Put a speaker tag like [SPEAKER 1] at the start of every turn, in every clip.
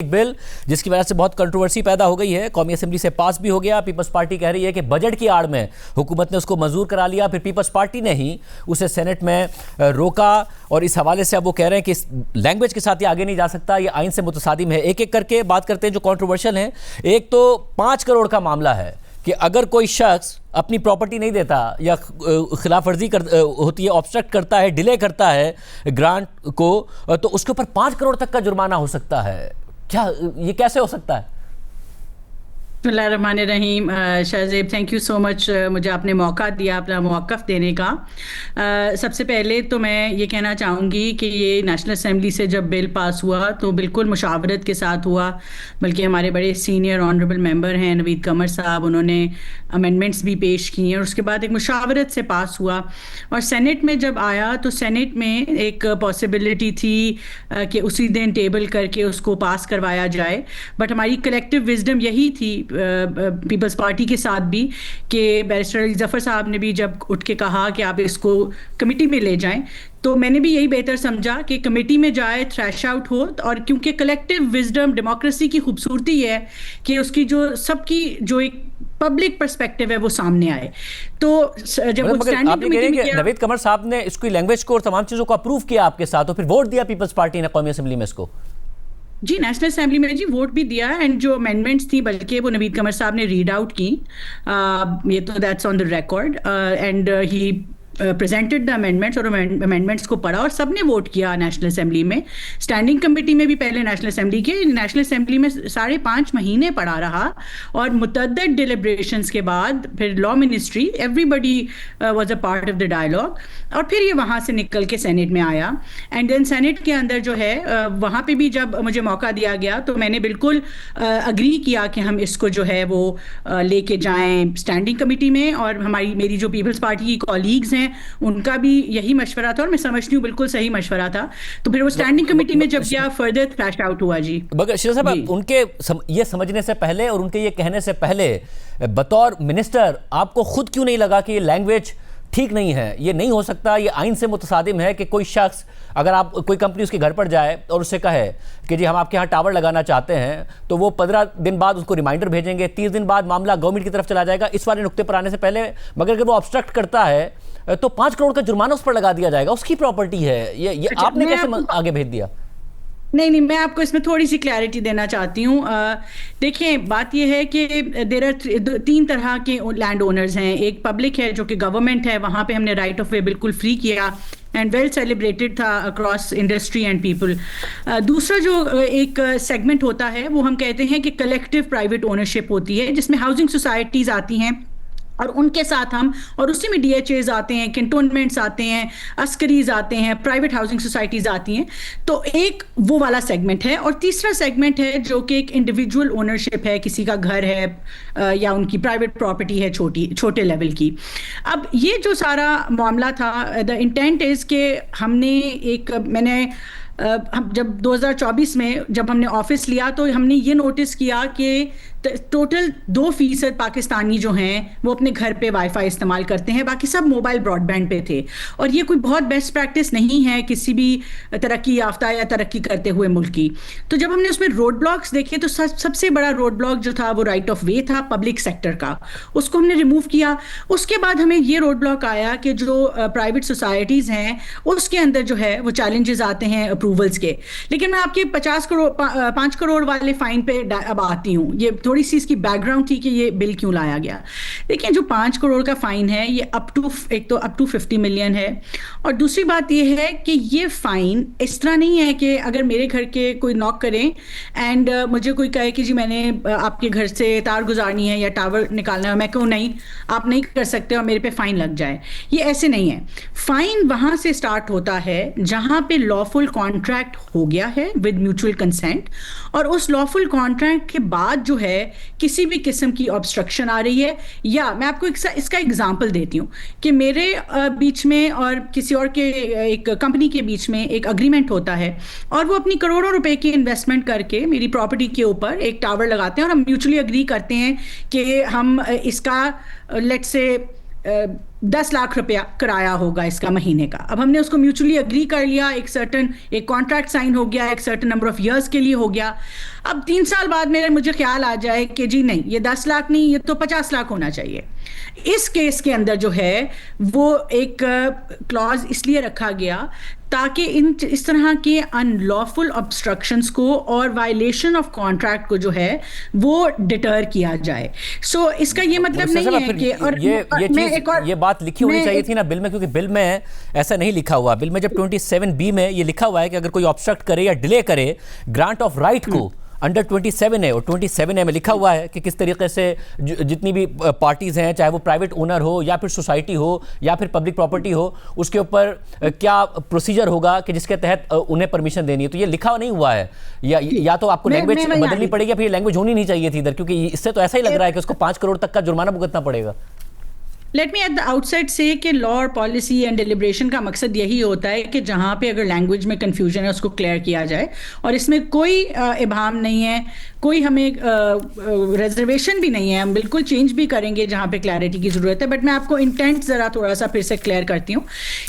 [SPEAKER 1] ایک بل جس کی وجہ سے بہت کنٹروورسی پیدا ہو گئی ہے، قومی اسمبلی سے پاس بھی ہو گیا. پیپلز پارٹی کہہ رہی ہے کہ بجٹ کی آڑ میں حکومت نے اس کو منظور کرا لیا، پھر پیپلز پارٹی نے ہی اسے سینٹ میں روکا، اور اس حوالے سے اب وہ کہہ رہے ہیں کہ اس لینگویج کے ساتھ یہ آگے نہیں جا سکتا، یہ آئین سے متصادم ہے. ایک ایک کر کے بات کرتے ہیں جو کنٹروورشل ہیں. ایک تو 5 کروڑ کا معاملہ ہے کہ اگر کوئی شخص اپنی پراپرٹی نہیں دیتا یا خلاف ورزی ہوتی ہے، آبسٹرکٹ کرتا ہے، ڈیلے کرتا ہے گرانٹ کو، تو اس کے اوپر 5 کروڑ تک کا جرمانہ ہو سکتا ہے. کیا یہ کیسے ہو سکتا ہے؟
[SPEAKER 2] بسم اللہ الرحمن الرحیم. شاہزیب تھینک یو سو مچ، مجھے آپ نے موقع دیا اپنا موقف دینے کا. سب سے پہلے تو میں یہ کہنا چاہوں گی کہ یہ نیشنل اسمبلی سے جب بل پاس ہوا تو بالکل مشاورت کے ساتھ ہوا، بلکہ ہمارے بڑے سینئر آنریبل ممبر ہیں نوید قمر صاحب، انہوں نے امینڈمنٹس بھی پیش کی ہیں اور اس کے بعد ایک مشاورت سے پاس ہوا. اور سینٹ میں جب آیا تو سینٹ میں ایک پاسبلٹی تھی کہ اسی دن ٹیبل کر کے اس کو پاس کروایا جائے، بٹ ہماری کلیکٹیو وزڈم یہی تھی پیپلز پارٹی کے ساتھ بھی کہ بیرسٹر علی ظفر صاحب نے بھی جب اٹھ کے کہا کہ آپ اس کو کمیٹی میں لے جائیں، تو میں نے بھی یہی بہتر سمجھا کہ کمیٹی میں جائے، تھریش آؤٹ ہو. اور کیونکہ کلیکٹیو وزڈم ڈیموکریسی کی خوبصورتی ہے کہ اس کی جو سب کی جو ایک پبلک پرسپیکٹیو ہے وہ سامنے آئے. تو جب وہ
[SPEAKER 1] آپ نے کہہ رہے کہ نوید قمر صاحب نے اس کی لینگویج کو اور تمام چیزوں کو اپروو کیا آپ کے ساتھ، اور پھر ووٹ دیا پیپلز پارٹی نے قومی اسمبلی میں اس کو.
[SPEAKER 2] جی نیشنل اسمبلی میں جی ووٹ بھی دیا، اینڈ جو امینڈمنٹس تھی بلکہ وہ نوید قمر صاحب نے ریڈ آؤٹ کی. یہ تو that's on the record, and he presented the amendments, اور امینڈمنٹس کو پڑھا اور سب نے ووٹ کیا نیشنل اسمبلی میں. اسٹینڈنگ کمیٹی میں بھی پہلے نیشنل اسمبلی میں 5.5 مہینے پڑھا رہا، اور متعدد ڈیلیبریشنز کے بعد پھر law ministry everybody was a part of the dialogue, اور پھر یہ وہاں سے نکل کے سینٹ میں آیا. اینڈ دین سینٹ کے اندر جو ہے وہاں پہ بھی جب مجھے موقع دیا گیا تو میں نے بالکل اگری کیا کہ ہم اس کو جو ہے وہ لے کے جائیں اسٹینڈنگ کمیٹی میں. اور میری جو پیپلز پارٹی کی کولیگز ہیں ان کا بھی یہی مشورہ تھا، اور میں سمجھتی ہوں بالکل صحیح مشورہ تھا. تو پھر وہ اسٹینڈنگ کمیٹی میں جب گیا فردر تھریش آؤٹ ہوا. جی
[SPEAKER 1] مگر شیرا صاحب، ان کے یہ سمجھنے سے پہلے اور ان کے یہ کہنے سے پہلے بطور منسٹر آپ کو خود کیوں نہیں لگا کہ یہ لینگویج ٹھیک نہیں ہے، یہ نہیں ہو سکتا، یہ آئین سے متصادم ہے کہ کوئی شخص اگر آپ کوئی کمپنی اس کے گھر پر جائے اور اس سے کہے کہ جی ہم آپ کے ہاں ٹاور لگانا چاہتے ہیں، تو وہ 15 دن بعد اس کو ریمائنڈر بھیجیں گے، 30 دن بعد معاملہ گورنمنٹ کی طرف چلا جائے گا اس والے نقطے پر آنے سے پہلے. مگر اگر وہ آبسٹرکٹ کرتا ہے تو 5 کروڑ کا جرمانہ اس پر لگا دیا جائے گا، اس کی پراپرٹی ہے. یہ آپ نے کیسے آگے بھیج دیا؟
[SPEAKER 2] نہیں، میں آپ کو اس میں تھوڑی سی کلیئرٹی دینا چاہتی ہوں. دیکھیں بات یہ ہے کہ دیر آر 3 طرح کے لینڈ اونرز ہیں. ایک پبلک ہے جو کہ گورنمنٹ ہے، وہاں پہ ہم نے رائٹ آف وے بالکل فری کیا اینڈ ویل سیلیبریٹڈ تھا اکراس انڈسٹری اینڈ پیپل. دوسرا جو ایک سیگمنٹ ہوتا ہے وہ ہم کہتے ہیں کہ کلیکٹیو پرائیویٹ اونرشپ ہوتی ہے، جس میں ہاؤسنگ سوسائٹیز آتی ہیں اور ان کے ساتھ ہم، اور اسی میں ڈی ایچ ایز آتے ہیں، کنٹونمنٹس آتے ہیں، عسکریز آتے ہیں، پرائیویٹ ہاؤسنگ سوسائٹیز آتی ہیں. تو ایک وہ والا سیگمنٹ ہے. اور تیسرا سیگمنٹ ہے جو کہ ایک انڈیویجول اونرشپ ہے، کسی کا گھر ہے یا ان کی پرائیویٹ پراپرٹی ہے چھوٹے لیول کی. اب یہ جو سارا معاملہ تھا، دا انٹینٹ از کہ ہم نے میں نے جب 2024 میں جب ہم نے آفس لیا تو ہم نے یہ نوٹس کیا کہ ٹوٹل 2% پاکستانی جو ہیں وہ اپنے گھر پہ وائی فائی استعمال کرتے ہیں، باقی سب موبائل براڈ بینڈ پہ تھے. اور یہ کوئی بہت بیسٹ پریکٹس نہیں ہے کسی بھی ترقی یافتہ یا ترقی کرتے ہوئے ملک کی. تو جب ہم نے اس میں روڈ بلاکس دیکھے تو سب سے بڑا روڈ بلاک جو تھا وہ رائٹ آف وے تھا پبلک سیکٹر کا، اس کو ہم نے ریموو کیا. اس کے بعد ہمیں یہ روڈ بلاک آیا کہ جو پرائیویٹ سوسائٹیز ہیں اس کے اندر جو ہے وہ چیلنجز آتے ہیں اپروولس کے. لیکن میں آپ کے 5 کروڑ والے فائن پہ اب آتی ہوں. یہ تھوڑی سی اس کی بیک گراؤنڈ تھی کہ یہ بل کیوں لایا گیا. دیکھیں جو 5 کروڑ کا فائن ہے یہ اپ ٹو 50 ملین ہے. اور دوسری بات یہ ہے کہ یہ فائن اس طرح نہیں ہے کہ اگر میرے گھر کے کوئی ناک کریں اینڈ مجھے کوئی کہے کہ جی میں نے آپ کے گھر سے تار گزارنی ہے یا ٹاور نکالنا ہے، میں کہوں نہیں آپ نہیں کر سکتے اور میرے پہ فائن لگ جائے. یہ ایسے نہیں ہے. فائن وہاں سے سٹارٹ ہوتا ہے جہاں پہ لافل کانٹریکٹ ہو گیا ہے ود میوچل کنسینٹ، اور اس لافل کانٹریکٹ کے بعد جو ہے کسی بھی قسم کی آبسٹرکشن آ رہی ہے. یا میں آپ کو اس کا اگزامپل دیتی ہوں کہ میرے بیچ میں اور کسی اور کے ایک کمپنی کے بیچ میں ایک اگریمنٹ ہوتا ہے، اور وہ اپنی کروڑوں روپے کی انویسٹمنٹ کر کے میری پراپرٹی کے اوپر ایک ٹاور لگاتے ہیں، اور ہم میوچلی اگری کرتے ہیں کہ ہم اس کا لیٹ سے 10 लाख रुपया किराया होगा इसका महीने का। अब हमने उसको म्यूचुअली अग्री कर लिया, एक कॉन्ट्रैक्ट साइन हो गया, एक सर्टन नंबर ऑफ ईयर्स के लिए हो गया। अब 3 साल बाद मुझे ख्याल आ जाए कि जी नहीं, ये 10 लाख नहीं, ये तो 50 लाख होना चाहिए। इस केस के अंदर जो है वो एक क्लॉज इसलिए रखा गया ताकि इस तरह के अनलॉफुल ऑब्स्ट्रक्शंस को और वायलेशन ऑफ कॉन्ट्रैक्ट को जो है वो डिटर किया जाए। सो इसका ये मतलब नहीं है कि, और
[SPEAKER 1] ये बात लिखी होनी चाहिए थी ना बिल में, क्योंकि बिल में ऐसा नहीं लिखा हुआ। बिल में जब 27B में ये लिखा हुआ है कि अगर कोई ऑब्स्ट्रक्ट करे या डिले करे ग्रांट ऑफ राइट को, अंडर 27 है, और 27A में लिखा हुआ है कि किस तरीके से जितनी भी पार्टीज हैं, चाहे वो प्राइवेट ओनर हो या फिर सोसाइटी हो या फिर पब्लिक प्रॉपर्टी हो, उसके ऊपर क्या प्रोसीजर होगा कि जिसके तहत उन्हें परमिशन देनी है। तो ये लिखा नहीं हुआ है, या तो आपको लैंग्वेज बदलनी पड़ेगी या फिर लैंग्वेज होनी नहीं चाहिए थी इधर, क्योंकि इससे तो ऐसा ही लग रहा है कि उसको 5 करोड़ तक का जुर्माना भुगतना पड़ेगा।
[SPEAKER 2] Let me at the outside से कि लॉ और पॉलिसी एंड डिलिब्रेशन का मकसद यही होता है कि जहाँ पे अगर लैंग्वेज में कंफ्यूजन है उसको क्लियर किया जाए, और इसमें कोई इबाम नहीं है, कोई हमें रिजर्वेशन भी नहीं है। हम बिल्कुल चेंज भी करेंगे जहाँ पे क्लैरिटी की ज़रूरत है। बट मैं आपको इंटेंट ज़रा थोड़ा सा फिर से क्लियर करती हूँ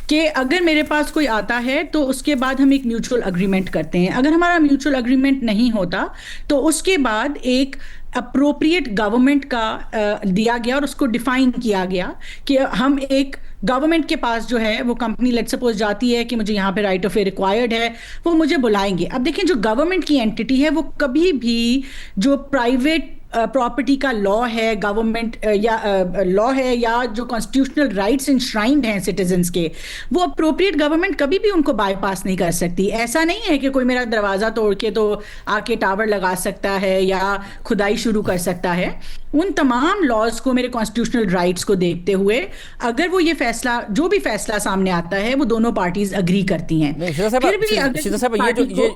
[SPEAKER 2] कि अगर मेरे पास कोई आता है तो उसके बाद हम एक म्यूचुअल अग्रीमेंट करते हैं। अगर हमारा म्यूचुअल अग्रीमेंट नहीं होता तो उसके बाद एक अप्रोप्रिएट गवर्नमेंट का दिया गया और उसको डिफाइन किया गया कि हम एक गवर्नमेंट के पास जो है वो कंपनी लेट सपोज जाती है कि मुझे यहाँ पे राइट ऑफ वे रिक्वायर्ड है, वो मुझे बुलाएंगे। अब देखें, जो गवर्नमेंट की एंटिटी है वो कभी भी जो प्राइवेट प्रॉपर्टी का लॉ है, गवर्नमेंट या लॉ है, या जो कॉन्स्टिट्यूशनल राइट्स इंश्राइंड हैं सिटीजन्स के, वो अप्रोप्रिएट गवर्नमेंट कभी भी उनको बाईपास नहीं कर सकती। ऐसा नहीं है कि कोई मेरा दरवाज़ा तोड़ के तो आके टावर लगा सकता है या खुदाई शुरू कर सकता है। उन तमाम लॉज को, मेरे कॉन्स्टिट्यूशनल राइट्स को देखते हुए अगर वो ये फैसला, जो भी फैसला सामने आता है, वो दोनों पार्टीज अग्री करती हैं। फिर भी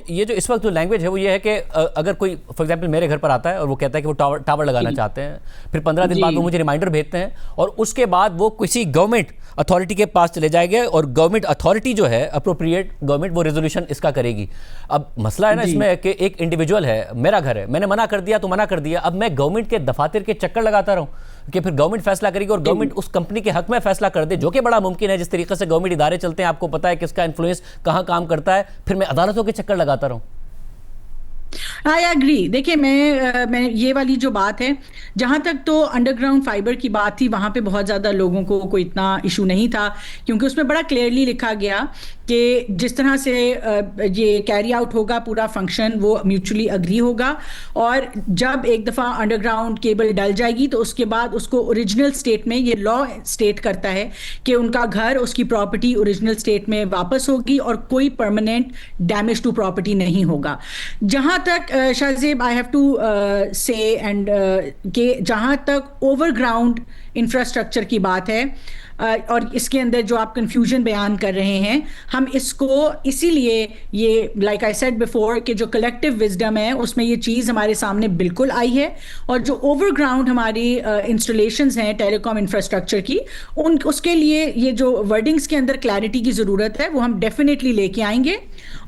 [SPEAKER 1] ये जो इस वक्त जो लैंग्वेज है वो ये है कि अगर कोई फॉर एग्जांपल मेरे घर पर आता है और वो कहता है कि वो टावर लगाना चाहते हैं, फिर 15 दिन बाद वो मुझे रिमाइंडर भेजते हैं और उसके बाद वो किसी गवर्नमेंट अथॉरिटी के पास चले जाएंगे और गवर्नमेंट अथॉरिटी जो है अप्रोप्रिएट गवर्नमेंट वो रेजोल्यूशन इसका करेगी। अब मसला है ना इसमें कि एक इंडिविजुअल है, मेरा घर है, मैंने मना कर दिया तो मना कर दिया, अब मैं गवर्नमेंट के दफातर के चक्कर लगाता रहूं कि फिर गवर्नमेंट फैसला करेगी और गवर्नमेंट उस कंपनी के हक में फैसला कर दे, जो कि बड़ा मुमकिन है। जिस तरीके से गवर्नमेंट इदारे चलते हैं, आपको पता है किसका इन्फ्लुएंस कहां काम करता है, फिर मैं अदालतों के चक्कर लगाता रहूं।
[SPEAKER 2] I agree. देखिए, मैं ये वाली जो बात है, जहाँ तक तो अंडरग्राउंड फाइबर की बात थी, वहाँ पे बहुत ज़्यादा लोगों को कोई इतना इशू नहीं था, क्योंकि उसमें बड़ा क्लियरली लिखा गया कि जिस तरह से ये कैरी आउट होगा पूरा फंक्शन, वो म्यूचुअली अग्री होगा। और जब एक दफ़ा अंडरग्राउंड केबल डल जाएगी तो उसके बाद उसको ओरिजिनल स्टेट में, ये लॉ स्टेट करता है कि उनका घर, उसकी प्रॉपर्टी ओरिजिनल स्टेट में वापस होगी और कोई परमानेंट डैमेज टू प्रॉपर्टी नहीं होगा। जहाँ तक शाहजेब, आई हैव टू से एंड कि जहाँ तक ओवरग्राउंड इंफ्रास्ट्रक्चर की बात है और इसके अंदर जो आप कंफ्यूजन बयान कर रहे हैं, हम इसको इसीलिए, ये लाइक आई सेड बिफोर, कि जो कलेक्टिव विजडम है उसमें ये चीज़ हमारे सामने बिल्कुल आई है। और जो ओवरग्राउंड हमारी इंस्टॉलेशंस हैं टेलीकॉम इंफ्रास्ट्रक्चर की, उसके लिए ये जो वर्डिंग्स के अंदर क्लैरिटी की ज़रूरत है वो हम डेफिनेटली लेके आएंगे।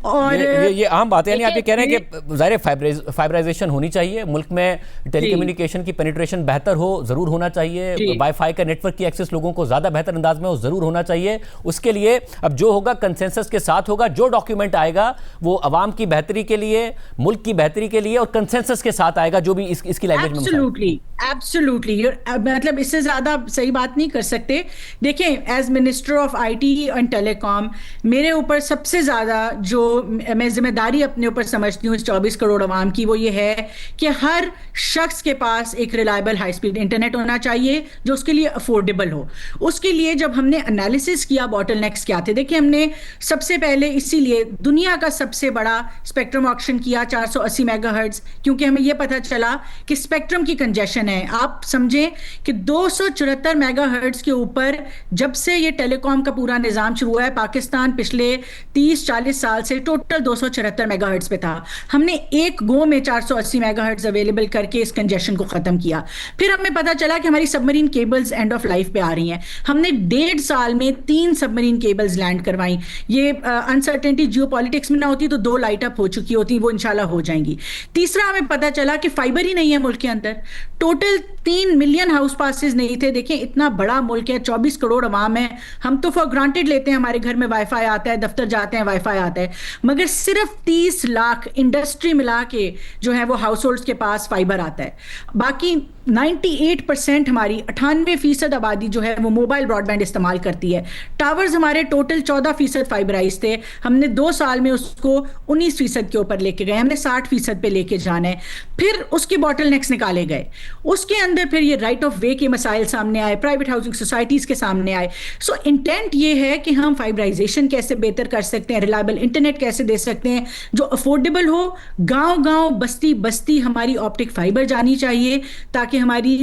[SPEAKER 2] और
[SPEAKER 1] ये आम बात है, यानी आप ये कह रहे हैं कि ज़ाहिर फाइबराइजेशन होनी चाहिए मुल्क में, टेलीकम्युनिकेशन की पेनिट्रेशन बेहतर हो, ज़रूर होना चाहिए, वाईफाई का नेटवर्क की एक्सेस लोगों को ज़्यादा बेहतर अंदाज में हो, ज़रूर होना चाहिए। उसके लिए अब जो होगा कंसेंसस के साथ होगा, जो डॉक्यूमेंट आएगा वो अवाम की बेहतरी के लिए, मुल्क की बेहतरी के लिए और कंसेंसस के साथ आएगा, जो भी इसकी लैंग्वेज में।
[SPEAKER 2] एब्सोल्युटली, मतलब इससे ज़्यादा सही बात नहीं कर सकते। देखें, as minister of IT and telecom, मेरे ऊपर सबसे ज़्यादा जो मैं जिम्मेदारी अपने ऊपर समझती हूँ इस 24 करोड़ अवाम की, वो ये है कि हर शख्स के पास एक रिलायबल हाई स्पीड इंटरनेट होना चाहिए जो उसके लिए अफोर्डेबल हो। उसके लिए जब हमने एनालिसिस किया बॉटलनेक्स क्या थे, देखिए हमने सबसे पहले इसीलिए दुनिया का सबसे बड़ा स्पेक्ट्रम ऑक्शन किया 480 मेगाहर्ट्ज, क्योंकि हमें यह पता चला कि स्पेक्ट्रम की कंजेशन है। आप समझें कि 274 मेगाहर्ट्ज के ऊपर जब से ये टेलीकॉम का पूरा निज़ाम शुरू हुआ है, पाकिस्तान पिछले 30-40 साल से टोटल 274 मेगाहर्ट्ज पे था। हमने एक गो में 480 मेगाहर्ट्ज अवेलेबल करके इस कंजेशन को खत्म किया। फिर हमें पता चला कि हमारी submarine cables end of life पे आ रही हैं। हमने 1.5 साल में 3 सबमरीन केबल्स लैंड करवाई। ये अनसर्टेनिटी जियोपॉलिटिक्स में ना होती तो 2 लाइट अप हो चुकी होती, वो इंशाल्लाह हो जाएंगी। तीसरा, हमें पता चला कि फाइबर ही नहीं है मुल्क के अंदर। Total total 3 million house passes नहीं थे। देखें इतना बड़ा मुल्क है, 24 करोड़ अवाम है, हम तो फॉर ग्रांटेड लेते हैं हमारे घर में वाईफाई आता है, दफ्तर जाते हैं वाईफाई आता है, मगर सिर्फ 30 लाख इंडस्ट्री मिला के जो है वो हाउस होल्ड्स के पास फाइबर आता है। बाकी 98% हमारी 98% आबादी जो है वो मोबाइल ब्रॉडबैंड इस्तेमाल करती है। टावर्स हमारे टोटल 14% फाइबराइज थे, हमने 2 साल में उसको 19% के ऊपर लेके गए, हमने 60% पे लेके जाना है। फिर उसके बॉटलनेक्स निकाले गए, उसके अंदर फिर ये राइट ऑफ वे के मसाइल सामने आए, प्राइवेट हाउसिंग सोसाइटीज के सामने आए। सो इंटेंट ये है कि हम फाइबराइजेशन कैसे बेहतर कर सकते हैं, रिलायबल इंटरनेट कैसे दे सकते हैं जो अफोर्डेबल हो, गांव-गांव बस्ती बस्ती हमारी ऑप्टिक फाइबर जानी चाहिए ताकि हमारी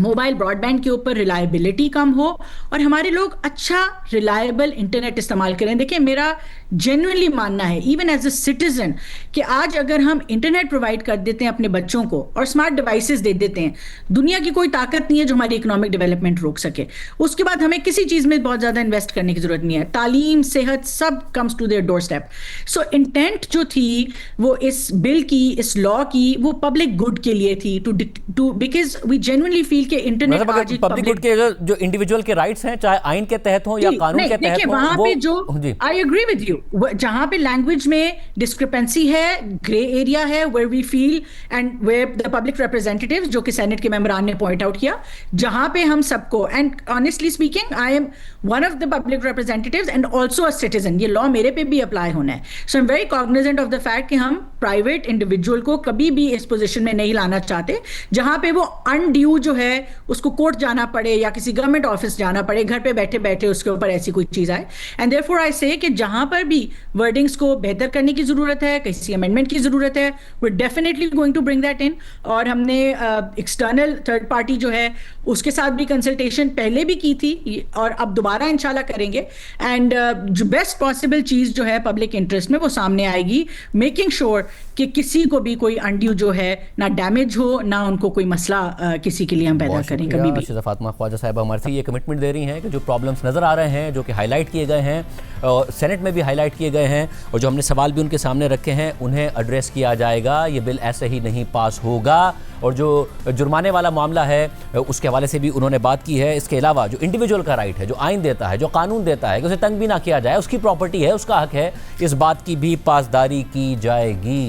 [SPEAKER 2] मोबाइल ब्रॉडबैंड के ऊपर रिलायबिलिटी कम हो और हमारे लोग अच्छा रिलायबल इंटरनेट इस्तेमाल करें। देखिए मेरा जेन्युइनली मानना है इवन एज अ सिटीजन कि आज अगर हम इंटरनेट प्रोवाइड कर देते हैं अपने बच्चों को और स्मार्ट डिवाइसेस दे देते हैं, दुनिया की कोई ताकत नहीं है जो हमारी इकोनॉमिक डेवलपमेंट रोक सके। उसके बाद हमें किसी चीज़ में बहुत ज़्यादा इन्वेस्ट करने की जरूरत नहीं है, तालीम सेहत सब comes to their doorstep. So intent जो थी वो इस बिल की, इस लॉ की, वो पब्लिक गुड के लिए थी, to because we genuinely feel के इंटरनेट
[SPEAKER 1] मतलब पब्लिक गुड के जो इंडिविजुअल के राइट्स हैं, चाहे आइन के तहत हो या कानून के तहत हो,
[SPEAKER 2] वहां पे जो आई एग्री विद यू, जहां पे लैंग्वेज में डिस्क्रिपेंसी है, ग्रे एरिया है, where we feel and where the public representatives जो कि सेनेट के मेंबरान ने पॉइंट आउट किया, जहां पे हम सबको, and honestly speaking I am one of the public representatives and also a citizen, ये लॉ मेरे पे भी अप्लाई होना है। So I am very cognizant of the fact कि हम प्राइवेट इंडिविजुअल को कभी भी इस पोजिशन में नहीं लाना चाहते जहां पे वो अनड्यू जो है उसको कोर्ट जाना पड़े या किसी गवर्नमेंट ऑफिस जाना पड़े, घर पे बैठे बैठे उसके ऊपर ऐसी कोई चीज आए। एंड देयरफॉर आई से कि जहां पर भी वर्डिंग्स को बेहतर करने की जरूरत है, किसी अमेंडमेंट की जरूरत है, we are definitely going to bring that in. और हमने एक्सटर्नल थर्ड पार्टी जो है उसके साथ भी कंसल्टेशन पहले भी की थी और अब दोबारा इंशाल्लाह करेंगे। एंड जो बेस्ट पॉसिबल चीज जो है पब्लिक इंटरेस्ट में वो सामने आएगी, मेकिंग श्योर कि किसी को भी कोई अनड्यू जो है ना डैमेज हो, ना उनको कोई मसला किसी के लिए हम पैदा करें कभी भी।
[SPEAKER 1] अर्शिदा फातिमा ख्वाजा साहिबा हमारे से ये कमिटमेंट दे रही हैं कि जो प्रॉब्लम्स नज़र आ रहे हैं, जो कि हाईलाइट किए गए हैं और सेनेट में भी हाईलाइट किए गए हैं और जो हमने सवाल भी उनके सामने रखे हैं, उन्हें एड्रेस किया जाएगा। ये बिल ऐसे ही नहीं पास होगा। और जो जुर्माने वाला मामला है उसके हवाले से भी उन्होंने बात की है। इसके अलावा जो इंडिविजुअल का राइट है, जो आइन देता है, जो कानून देता है कि उसे तंग भी ना किया जाए, उसकी प्रॉपर्टी है, उसका हक है, इस बात की भी पासदारी की जाएगी।